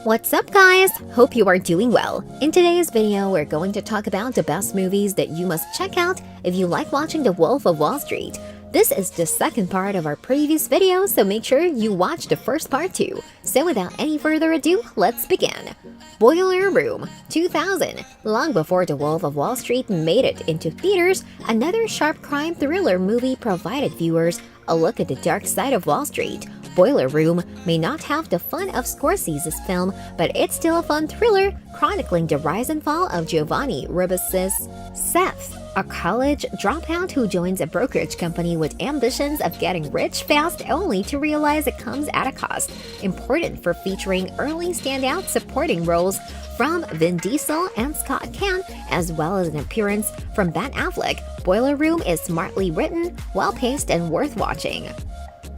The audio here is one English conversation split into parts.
What's up guys? Hope you are doing well. In today's video, we're going to talk about the best movies that you must check out if you like watching The Wolf of Wall Street. This is the second part of our previous video, so make sure you watch the first part too. So without any further ado, let's begin. Boiler Room 2000. Long before The Wolf of Wall Street made it into theaters, another sharp crime thriller movie provided viewers a look at the dark side of Wall Street. Boiler Room may not have the fun of Scorsese's film, but it's still a fun thriller chronicling the rise and fall of Giovanni Ribis's Seth, a college dropout who joins a brokerage company with ambitions of getting rich fast only to realize it comes at a cost. Important for featuring early standout supporting roles from Vin Diesel and Scott Caan, as well as an appearance from Ben Affleck. Boiler Room is smartly written, well-paced, and worth watching.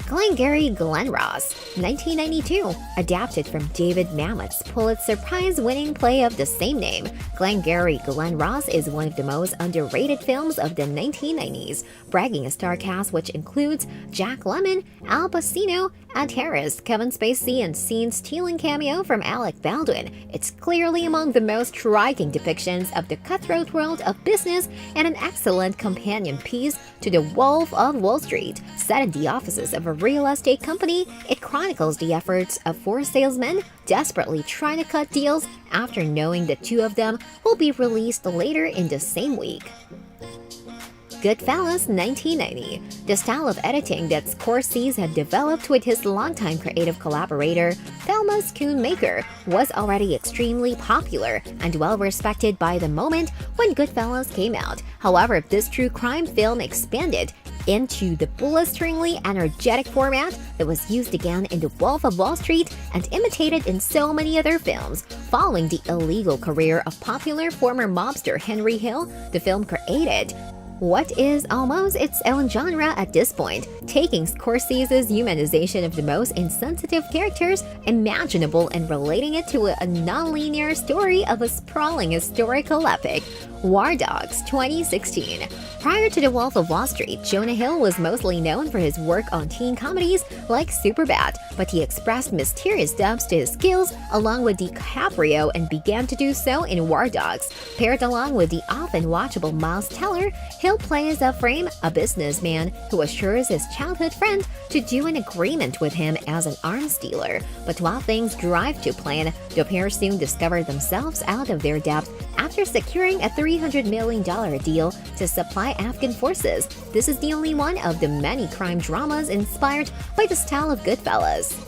Glengarry Glen Ross, 1992. Adapted from David Mamet's Pulitzer Prize-winning play of the same name, Glengarry Glen Ross is one of the most underrated films of the 1990s, bragging a star cast which includes Jack Lemmon, Al Pacino, Ed Harris, Kevin Spacey, and scene-stealing cameo from Alec Baldwin. It's clearly among the most striking depictions of the cutthroat world of business and an excellent companion piece to The Wolf of Wall Street. Set in the offices of a real estate company, it chronicles the efforts of four salesmen desperately trying to cut deals after knowing that two of them will be released later in the same week. Goodfellas 1990. The style of editing that Scorsese had developed with his longtime creative collaborator, Thelma Schoonmaker, was already extremely popular and well-respected by the moment when Goodfellas came out. However, this true crime film expanded into the blisteringly energetic format that was used again in The Wolf of Wall Street and imitated in so many other films. Following the illegal career of popular former mobster Henry Hill, the film created what is almost its own genre at this point, taking Scorsese's humanization of the most insensitive characters imaginable and relating it to a non-linear story of a sprawling historical epic. War Dogs 2016. Prior to The Wolf of Wall Street, Jonah Hill was mostly known for his work on teen comedies like Superbad, but he expressed mysterious depths to his skills along with DiCaprio and began to do so in War Dogs. Paired along with the often watchable Miles Teller, Hill plays a frame, a businessman who assures his childhood friend to do an agreement with him as an arms dealer. But while things drive to plan, the pair soon discover themselves out of their depth after securing a $300 million deal to supply Afghan forces. This is the only one of the many crime dramas inspired by the style of Goodfellas.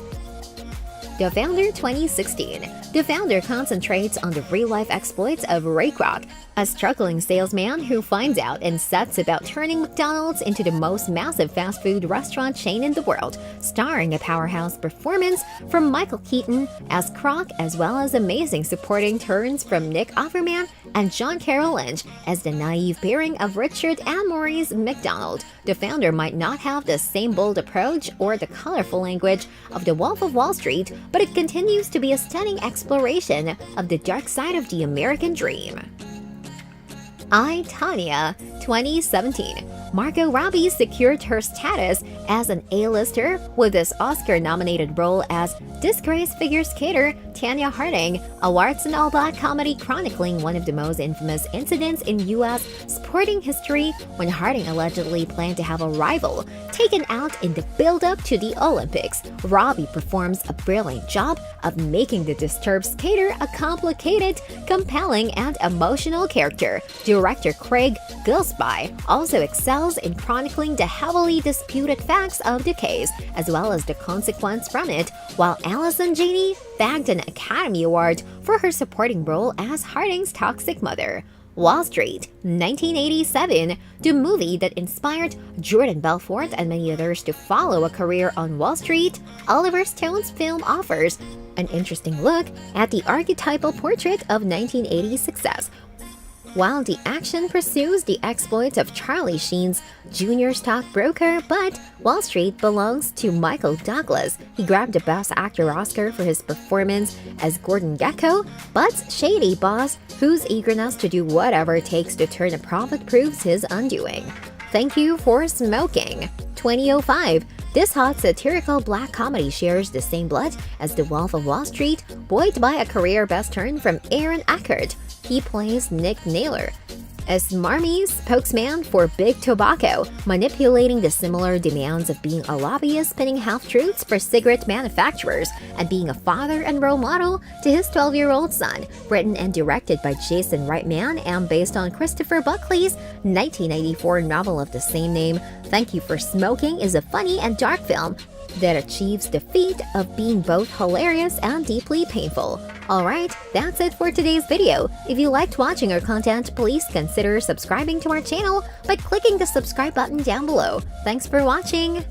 The Founder 2016. The Founder concentrates on the real-life exploits of Ray Kroc, a struggling salesman who finds out and sets about turning McDonald's into the most massive fast food restaurant chain in the world, starring a powerhouse performance from Michael Keaton as Kroc, as well as amazing supporting turns from Nick Offerman and John Carroll Lynch as the naive pairing of Richard and Maurice McDonald. The Founder might not have the same bold approach or the colorful language of The Wolf of Wall Street, but it continues to be a stunning exploration of the dark side of the American dream. I, Tonya 2017. Margot Robbie secured her status as an A-lister with this Oscar-nominated role as disgraced figure skater Tanya Harding, a warts-and-all-black comedy chronicling one of the most infamous incidents in U.S. sporting history when Harding allegedly planned to have a rival taken out in the build-up to the Olympics. Robbie performs a brilliant job of making the disturbed skater a complicated, compelling, and emotional character. Director Craig Gillespie also excels in chronicling the heavily disputed facts of the case, as well as the consequence from it, while Allison Janney bagged an Academy Award for her supporting role as Harding's toxic mother. Wall Street 1987, the movie that inspired Jordan Belfort and many others to follow a career on Wall Street. Oliver Stone's film offers an interesting look at the archetypal portrait of 1980s success, while the action pursues the exploits of Charlie Sheen's junior stockbroker. But Wall Street belongs to Michael Douglas. He grabbed the Best Actor Oscar for his performance as Gordon Gekko, but shady boss whose eagerness to do whatever it takes to turn a profit proves his undoing. Thank You for Smoking. 2005. This hot satirical black comedy shares the same blood as The Wolf of Wall Street, buoyed by a career best turn from Aaron Eckhart. He plays Nick Naylor, a smarmy spokesman for Big Tobacco, manipulating the similar demands of being a lobbyist spinning half-truths for cigarette manufacturers and being a father and role model to his 12-year-old son. Written and directed by Jason Reitman and based on Christopher Buckley's 1994 novel of the same name, Thank You for Smoking is a funny and dark film that achieves the feat of being both hilarious and deeply painful. Alright, that's it for today's video. If you liked watching our content, please consider subscribing to our channel by clicking the subscribe button down below. Thanks for watching!